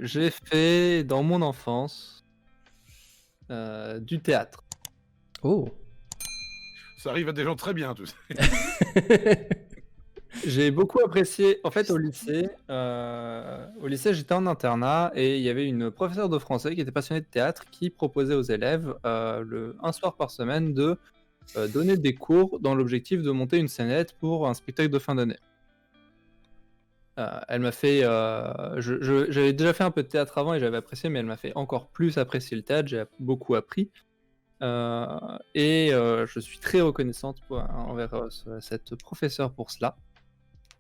J'ai fait dans mon enfance du théâtre. Oh. Ça arrive à des gens très bien, tout ça. J'ai beaucoup apprécié. En fait, au lycée, j'étais en internat et il y avait une professeure de français qui était passionnée de théâtre qui proposait aux élèves un soir par semaine de donner des cours dans l'objectif de monter une scénette pour un spectacle de fin d'année. Elle m'a fait. J'avais déjà fait un peu de théâtre avant et j'avais apprécié, mais elle m'a fait encore plus apprécier le théâtre. J'ai beaucoup appris. Je suis très reconnaissante envers cette professeure pour cela.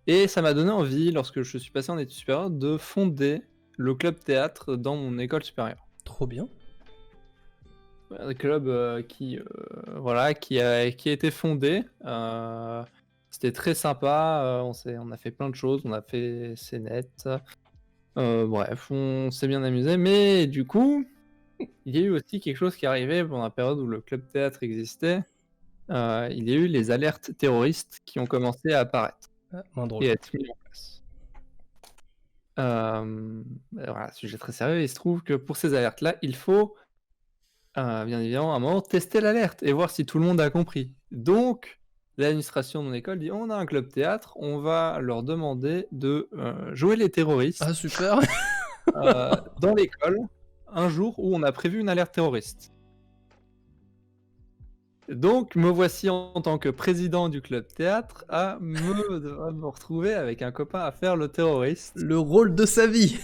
Et ça m'a donné envie, lorsque je suis passé en études supérieures, de fonder le club théâtre dans mon école supérieure. Trop bien. Un club qui a été fondé. C'était très sympa. On a fait plein de choses. On a fait scénette. Bref, on s'est bien amusé. Mais du coup, il y a eu aussi quelque chose qui est arrivé pendant la période où le club théâtre existait. Il y a eu les alertes terroristes qui ont commencé à apparaître Moins drôle. et à être mis en place. Voilà, sujet très sérieux. Il se trouve que pour ces alertes-là, il faut bien évidemment à un moment tester l'alerte et voir si tout le monde a compris. Donc, l'administration de mon école dit on a un club théâtre, on va leur demander de jouer les terroristes Ah, super. dans l'école un jour où on a prévu une alerte terroriste. Donc, me voici en tant que président du club théâtre à me retrouver avec un copain à faire le terroriste. Le rôle de sa vie.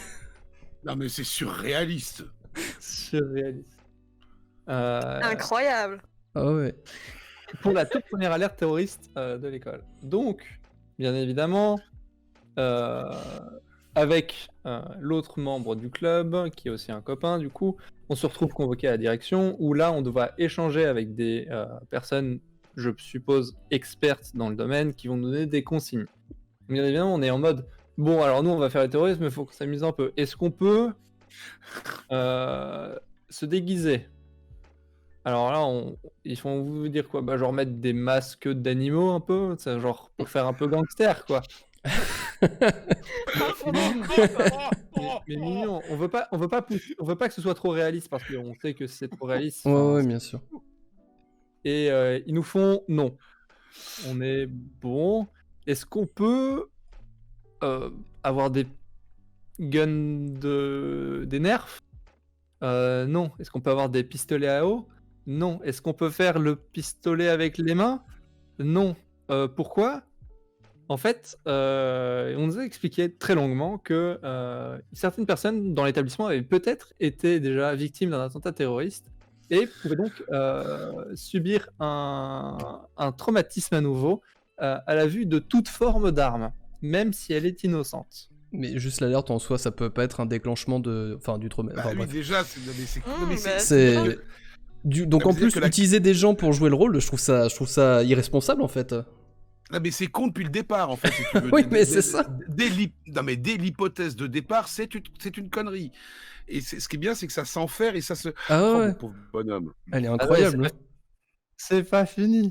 Non, mais c'est surréaliste. Surréaliste. Incroyable. Ah ouais. Pour la toute première alerte terroriste de l'école. Donc, bien évidemment, avec l'autre membre du club, qui est aussi un copain, du coup, on se retrouve convoqué à la direction, où là, on doit échanger avec des personnes, je suppose, expertes dans le domaine, qui vont nous donner des consignes. Bien évidemment, on est en mode, bon, alors nous, on va faire le terrorisme, mais il faut qu'on s'amuse un peu. Est-ce qu'on peut se déguiser? Alors là, ils font vous dire quoi? Bah, genre mettre des masques d'animaux un peu, genre pour faire un peu gangster, quoi. Mais mignon, on veut pas que ce soit trop réaliste parce qu'on sait que c'est trop réaliste. Ouais, bien sûr. Et ils nous font non. On est bon. Est-ce qu'on peut avoir des guns des nerfs? Non. Est-ce qu'on peut avoir des pistolets à eau? Non. Est-ce qu'on peut faire le pistolet avec les mains? Non. Pourquoi? En fait, on nous a expliqué très longuement que certaines personnes dans l'établissement avaient peut-être été déjà victimes d'un attentat terroriste et pouvaient donc subir un traumatisme à nouveau à la vue de toute forme d'arme, même si elle est innocente. Mais juste l'alerte en soi, ça peut pas être un déclenchement du trauma. Bah, Enfin, lui, bref. déjà, C'est donc en Ça veut plus dire que utiliser des gens pour jouer le rôle, je trouve ça irresponsable en fait. Ah, mais c'est con depuis le départ, en fait, si tu veux. Oui, mais c'est ça. Dès l'hypothèse de départ, c'est une connerie. Et ce qui est bien, c'est que ça s'enferre et ça se... Ah Oh, ouais. mon pauvre bonhomme. Elle est incroyable. C'est pas fini.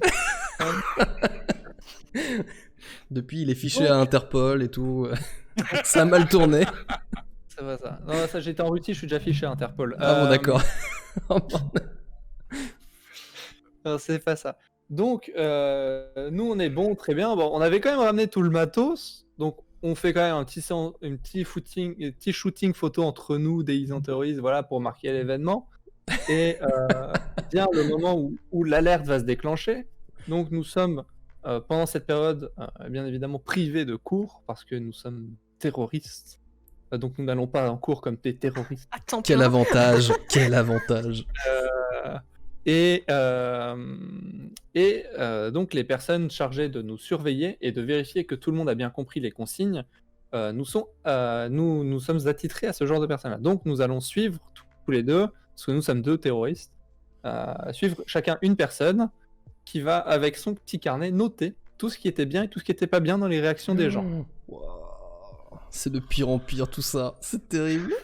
Depuis, il est fiché à Interpol et tout. Ça a mal tourné. C'est pas ça. Non, ça j'étais en Russie, je suis déjà fiché à Interpol. Ah bon, d'accord. Non, c'est pas ça. Donc, nous, on est bon, très bien. Bon, on avait quand même ramené tout le matos. Donc, on fait quand même un petit shooting photo entre nous, déguisés en terroristes, voilà, pour marquer l'événement. Et vient le moment où l'alerte va se déclencher. Donc, nous sommes, pendant cette période, bien évidemment, privés de cours, parce que nous sommes terroristes. Donc, nous n'allons pas en cours comme des terroristes. Attends, Quel avantage. Quel avantage. Donc les personnes chargées de nous surveiller et de vérifier que tout le monde a bien compris les consignes, nous sommes attitrés à ce genre de personnes-là. Donc nous allons suivre tous les deux, parce que nous sommes deux terroristes, suivre chacun une personne qui va avec son petit carnet noter tout ce qui était bien et tout ce qui était pas bien dans les réactions des gens. Wow. C'est de pire en pire tout ça, c'est terrible.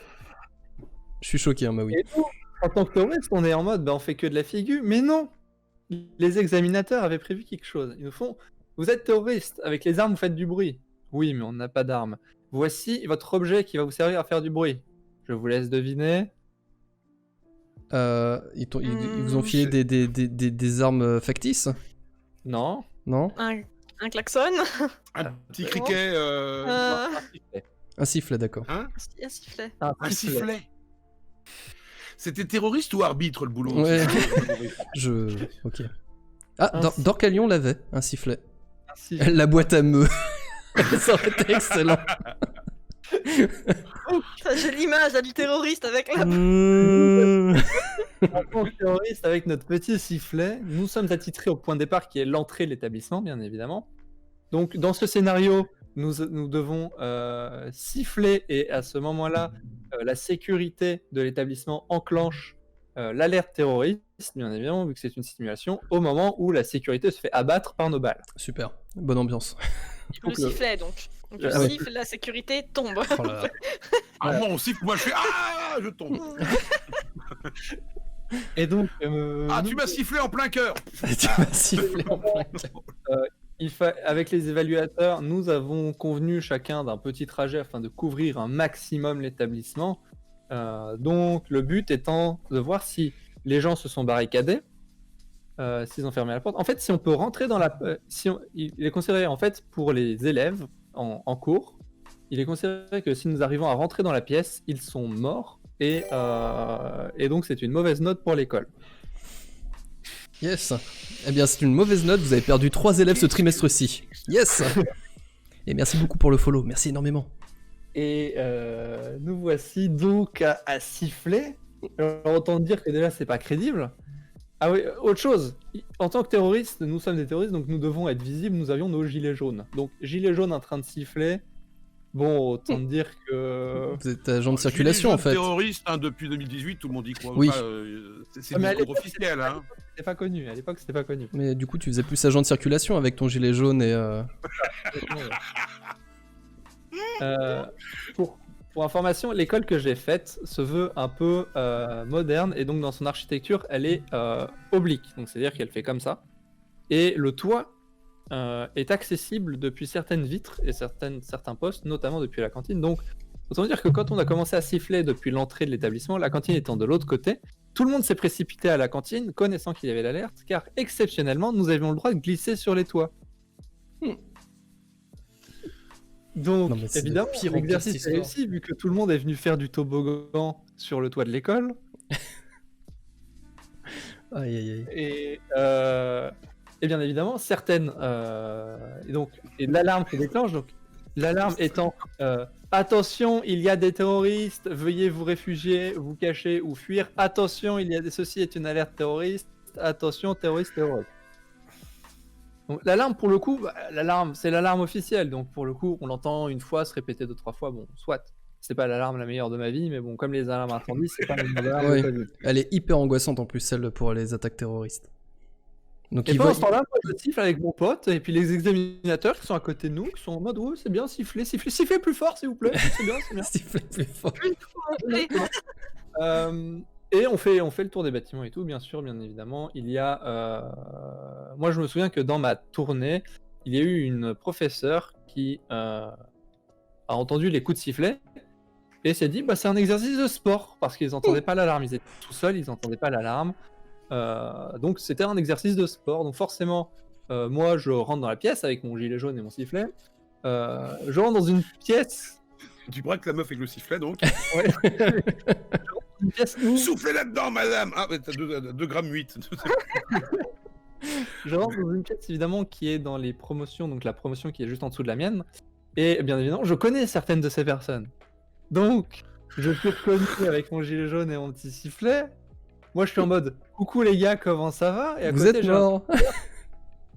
Je suis choqué, hein, bah oui. Et nous, en tant que terroriste, on est en mode, on fait que de la figure, mais non. Les examinateurs avaient prévu quelque chose. Ils nous font, vous êtes terroriste, avec les armes vous faites du bruit. Oui, mais on n'a pas d'armes. Voici votre objet qui va vous servir à faire du bruit. Je vous laisse deviner. Ils vous ont filé des armes factices? Non. Non? Un klaxon. Un petit criquet. Un Un sifflet, d'accord. Hein sifflet. Un sifflet. C'était terroriste ou arbitre le boulot? Ouais. Ok. Ah, Un Dorcalion l'avait, un sifflet. Si. La boîte à meux. Ça aurait été excellent. J'ai l'image là, du terroriste avec la. En tant que terroriste, avec notre petit sifflet, nous sommes attitrés au point de départ qui est l'entrée de l'établissement, bien évidemment. Donc, dans ce scénario, nous devons siffler et à ce moment-là, la sécurité de l'établissement enclenche l'alerte terroriste, bien évidemment, vu que c'est une simulation, au moment où la sécurité se fait abattre par nos balles. Super, bonne ambiance. Le sifflet donc. Donc Ah le ouais. siffle, la sécurité tombe. Oh là là. Ah bon, on siffle, moi je fais ah, je tombe. Et donc, Ah, nous- tu m'as sifflé en plein cœur. Tu m'as sifflé en plein cœur. avec les évaluateurs, nous avons convenu chacun d'un petit trajet afin de couvrir un maximum l'établissement. Donc, le but étant de voir si les gens se sont barricadés, s'ils ont fermé la porte. En fait, si on peut rentrer dans la... il est considéré, en fait, pour les élèves en cours, il est considéré que si nous arrivons à rentrer dans la pièce, ils sont morts. Et donc, c'est une mauvaise note pour l'école. Yes. Eh bien, c'est une mauvaise note, vous avez perdu 3 élèves ce trimestre-ci. Yes. Et merci beaucoup pour le follow, merci énormément. Et nous voici donc à siffler. Alors, autant dire que déjà, c'est pas crédible. Ah oui, autre chose. En tant que terroristes, nous sommes des terroristes, donc nous devons être visibles. Nous avions nos gilets jaunes. Donc, gilets jaunes en train de siffler. Bon, autant dire que... Vous êtes agent de circulation en fait. Terroriste, hein, depuis 2018, tout le monde y croit. Oui. Pas, c'est Ah, mais à du l'époque, discours officiel. Hein. C'était pas connu. À l'époque, c'était pas connu. Mais du coup, tu faisais plus agent de circulation avec ton gilet jaune et... Pour information, l'école que j'ai faite se veut un peu moderne et donc dans son architecture, elle est oblique. Donc c'est-à-dire qu'elle fait comme ça. Et le toit est accessible depuis certaines vitres et certains postes, notamment depuis la cantine. Donc autant dire que quand on a commencé à siffler depuis l'entrée de l'établissement, la cantine étant de l'autre côté, tout le monde s'est précipité à la cantine, connaissant qu'il y avait l'alerte, car exceptionnellement, nous avions le droit de glisser sur les toits. Donc, Non, mais c'est de évidemment, pire en pire, l'exercice cette est histoire. réussi vu que tout le monde est venu faire du toboggan sur le toit de l'école. Aïe aïe aïe. Et bien évidemment, certaines. Et l'alarme se déclenche. Donc, l'alarme étant attention, il y a des terroristes, veuillez vous réfugier, vous cacher ou fuir. Attention, ceci est une alerte terroriste. Attention, terroriste. Donc, l'alarme, pour le coup, c'est l'alarme officielle. Donc, pour le coup, on l'entend une fois, se répéter 2-3 fois. Bon, soit. C'est pas l'alarme la meilleure de ma vie, mais bon, comme les alarmes incendies, c'est pas la meilleure alarme Oui. de ma vie. Elle est hyper angoissante en plus, celle pour les attaques terroristes. Donc Et il pendant va... ce temps-là, moi, je siffle avec mon pote, et puis les examinateurs qui sont à côté de nous, qui sont en mode, ouais, c'est bien, sifflez plus fort, s'il vous plaît. C'est bien, c'est bien. siffler plus fort. Et on fait le tour des bâtiments et tout, bien sûr, bien évidemment. Il y a... Moi, je me souviens que dans ma tournée, il y a eu une professeure qui a entendu les coups de sifflet et s'est dit, bah, c'est un exercice de sport, parce qu'ils n'entendaient pas l'alarme. Ils étaient tout seuls, ils n'entendaient pas l'alarme. Donc, c'était un exercice de sport. Donc, forcément, moi, je rentre dans la pièce avec mon gilet jaune et mon sifflet. Je rentre dans une pièce... Tu braques la meuf avec le sifflet, donc. Ouais. Une pièce où... Soufflez là-dedans, madame. Ah, mais t'as 2,8 grammes. Je rentre dans une pièce évidemment qui est dans les promotions, donc la promotion qui est juste en dessous de la mienne. Et bien évidemment, je connais certaines de ces personnes. Donc, je suis reconnu avec mon gilet jaune et mon petit sifflet. Moi, je suis en mode coucou les gars, comment ça va? Et à Vous côté, êtes j'ai un mort.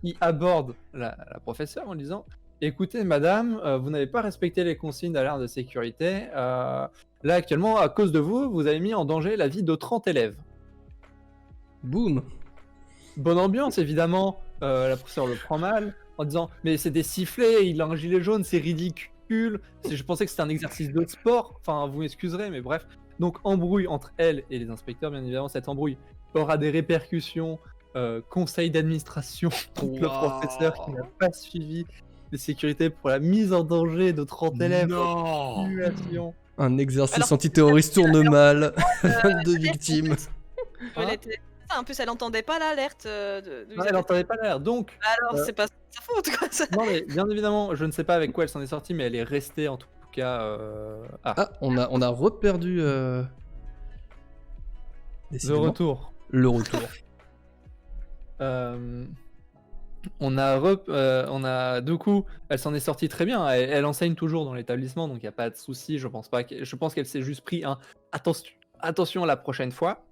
qui aborde la professeure en disant écoutez, madame, vous n'avez pas respecté les consignes d'alarme de sécurité. Là, actuellement, à cause de vous, vous avez mis en danger la vie de 30 élèves. Boum. Bonne ambiance, évidemment. La professeure le prend mal en disant mais c'est des sifflets, il a un gilet jaune, c'est ridicule. Je pensais que c'était un exercice de sport. Enfin, vous m'excuserez, mais bref. Donc, embrouille entre elle et les inspecteurs, bien évidemment. Cette embrouille aura des répercussions. Conseil d'administration contre le professeur qui n'a pas suivi les sécurités pour la mise en danger de 30 élèves. Non. Simulation. Un exercice Alors, antiterroriste tourne mal. 22 l'alerte, victimes. Elle était- En plus, elle entendait pas l'alerte Non, elle n'entendait pas l'air. Donc, Alors, c'est pas sa faute, quoi. ça. non, mais bien évidemment, je ne sais pas avec quoi elle s'en est sortie, mais elle est restée en tout cas. Ah, on a reperdu. de décidément, retour. le retour. On a du coup, elle s'en est sortie très bien. Elle enseigne toujours dans l'établissement, donc il n'y a pas de souci. Je pense qu'elle s'est juste pris un attention la prochaine fois.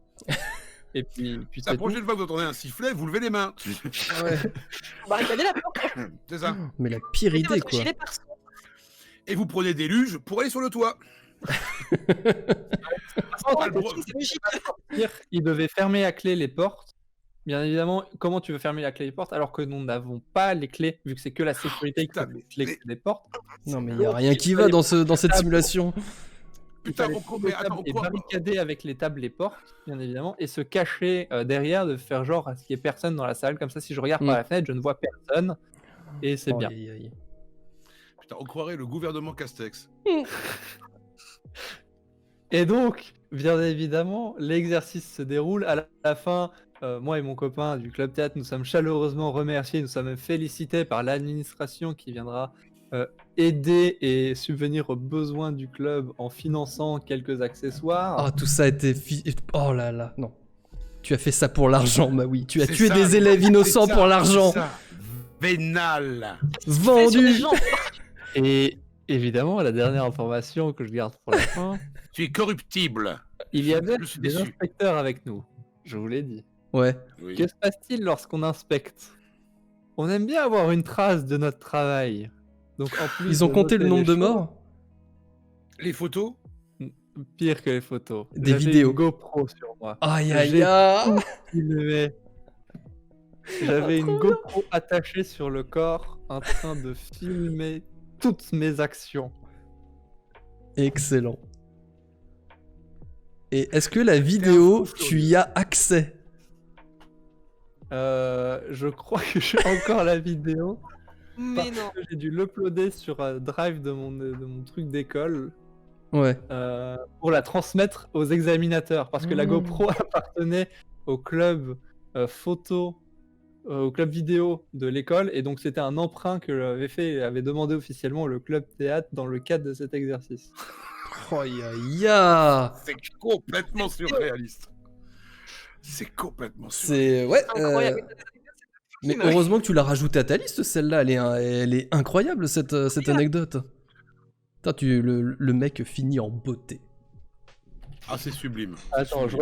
Et puis La c'est prochaine fois que vous entendez un sifflet, vous levez les mains. Barricadez la porte. C'est ça. Mais la pire mettez idée, votre quoi. gilet pare-feu. Et vous prenez des luges pour aller sur le toit. Oh, le bro- c'est logique. pire. Il devait fermer à clé les portes. Bien évidemment, comment tu veux fermer à clé les portes alors que nous n'avons pas les clés, vu que c'est que la sécurité qui putain, peut les clés des portes. Non, mais il y a rien qui va dans cette simulation. Il Putain, fallait mais attends, et quoi barricader avec les tables les portes, bien évidemment, et se cacher derrière, de faire genre à ce qu'il n'y ait personne dans la salle. Comme ça, si je regarde par la fenêtre, je ne vois personne. Et c'est Oh, bien. aïe, aïe. Putain, on croirait le gouvernement Castex. Et donc, bien évidemment, l'exercice se déroule. À la fin, moi et mon copain du Club Théâtre, nous sommes chaleureusement remerciés, nous sommes félicités par l'administration qui viendra aider et subvenir aux besoins du club en finançant quelques accessoires. Ah, tout ça a été. Oh là là, non. Tu as fait ça pour l'argent, bah oui. Tu as C'est tué ça, des élèves innocents c'est pour ça, l'argent. c'est ça. Vénal. Sur les Vendu. gens. Et évidemment, la dernière information que je garde pour la fin, Tu es corruptible. il y avait Je suis des déçu. inspecteurs avec nous, je vous l'ai dit. Ouais. Oui. Que se passe-t-il lorsqu'on inspecte? On aime bien avoir une trace de notre travail. Donc, en plus Ils ont de compté le noter nombre les de choses, morts. Les photos. Pire que les photos. Des J'avais vidéos. Une GoPro sur moi. Aïe aïe J'ai aïe. filmé. J'avais une GoPro attachée sur le corps, en train de filmer toutes mes actions. Excellent. Et est-ce que la vidéo, fou tu y as accès? Je crois que j'ai encore la vidéo. Mais Parce non. que j'ai dû l'uploader sur Drive de mon truc d'école Ouais. pour la transmettre aux examinateurs. Parce que la Mmh. GoPro appartenait au club photo, au club vidéo de l'école. Et donc c'était un emprunt que j'avais fait et avait demandé officiellement le club théâtre dans le cadre de cet exercice. Aïe aïe aïe. C'est complètement surréaliste. C'est complètement surréaliste. C'est. Ouais. Incroyable. Mais Ouais. heureusement que tu l'as rajoutée à ta liste, celle-là. Elle est incroyable, cette anecdote. Putain, le mec finit en beauté. Ah, c'est sublime. Attends, je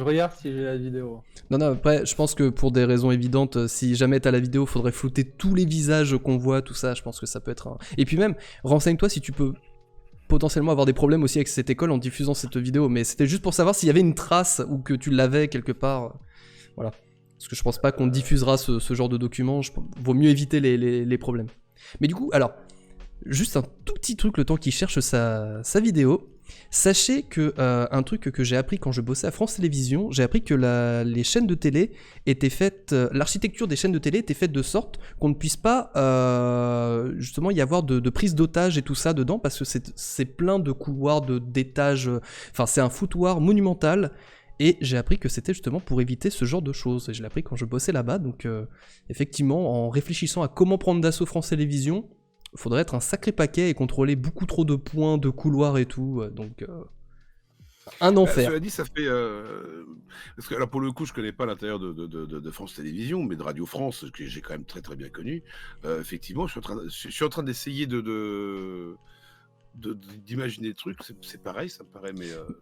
regarde si j'ai la vidéo. Non, non, après, je pense que pour des raisons évidentes, si jamais t'as la vidéo, faudrait flouter tous les visages qu'on voit, tout ça. Je pense que ça peut être un. Et puis même, renseigne-toi si tu peux potentiellement avoir des problèmes aussi avec cette école en diffusant cette vidéo. Mais c'était juste pour savoir s'il y avait une trace ou que tu l'avais quelque part. Voilà. Parce que je pense pas qu'on diffusera ce genre de documents. Vaut mieux éviter les problèmes. Mais du coup, alors, juste un tout petit truc le temps qu'il cherche sa vidéo. Sachez que un truc que j'ai appris quand je bossais à France Télévisions, j'ai appris que les chaînes de télé étaient faites, l'architecture des chaînes de télé était faite de sorte qu'on ne puisse pas justement y avoir de prise d'otage et tout ça dedans parce que c'est plein de couloirs, d'étages, enfin c'est un foutoir monumental. Et j'ai appris que c'était justement pour éviter ce genre de choses. Et je l'ai appris quand je bossais là-bas. Donc effectivement, en réfléchissant à comment prendre d'assaut France Télévisions, il faudrait être un sacré paquet et contrôler beaucoup trop de points, de couloirs et tout. Donc un enfer. Cela dit, ça fait. Parce que là, pour le coup, je connais pas l'intérieur de France Télévisions, mais de Radio France, que j'ai quand même très très bien connu. Effectivement, je suis en train d'essayer d'imaginer le truc. C'est pareil, ça me paraît,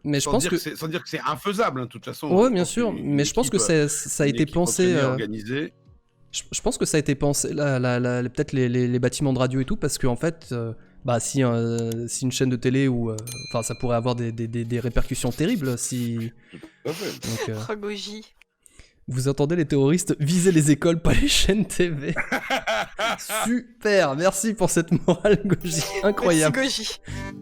mais je pense que sans dire que c'est infaisable, hein, de toute façon. ouais, bien sûr. Mais je pense que ça a été pensé. Organisé. Je pense que ça a été pensé, peut-être les bâtiments de radio et tout, parce qu'en fait, si une chaîne de télé ou, enfin, ça pourrait avoir des répercussions terribles si. Donc, Oh, Goji. vous entendez les terroristes viser les écoles, pas les chaînes TV. Super, merci pour cette morale, Goji, incroyable. Merci, Goji.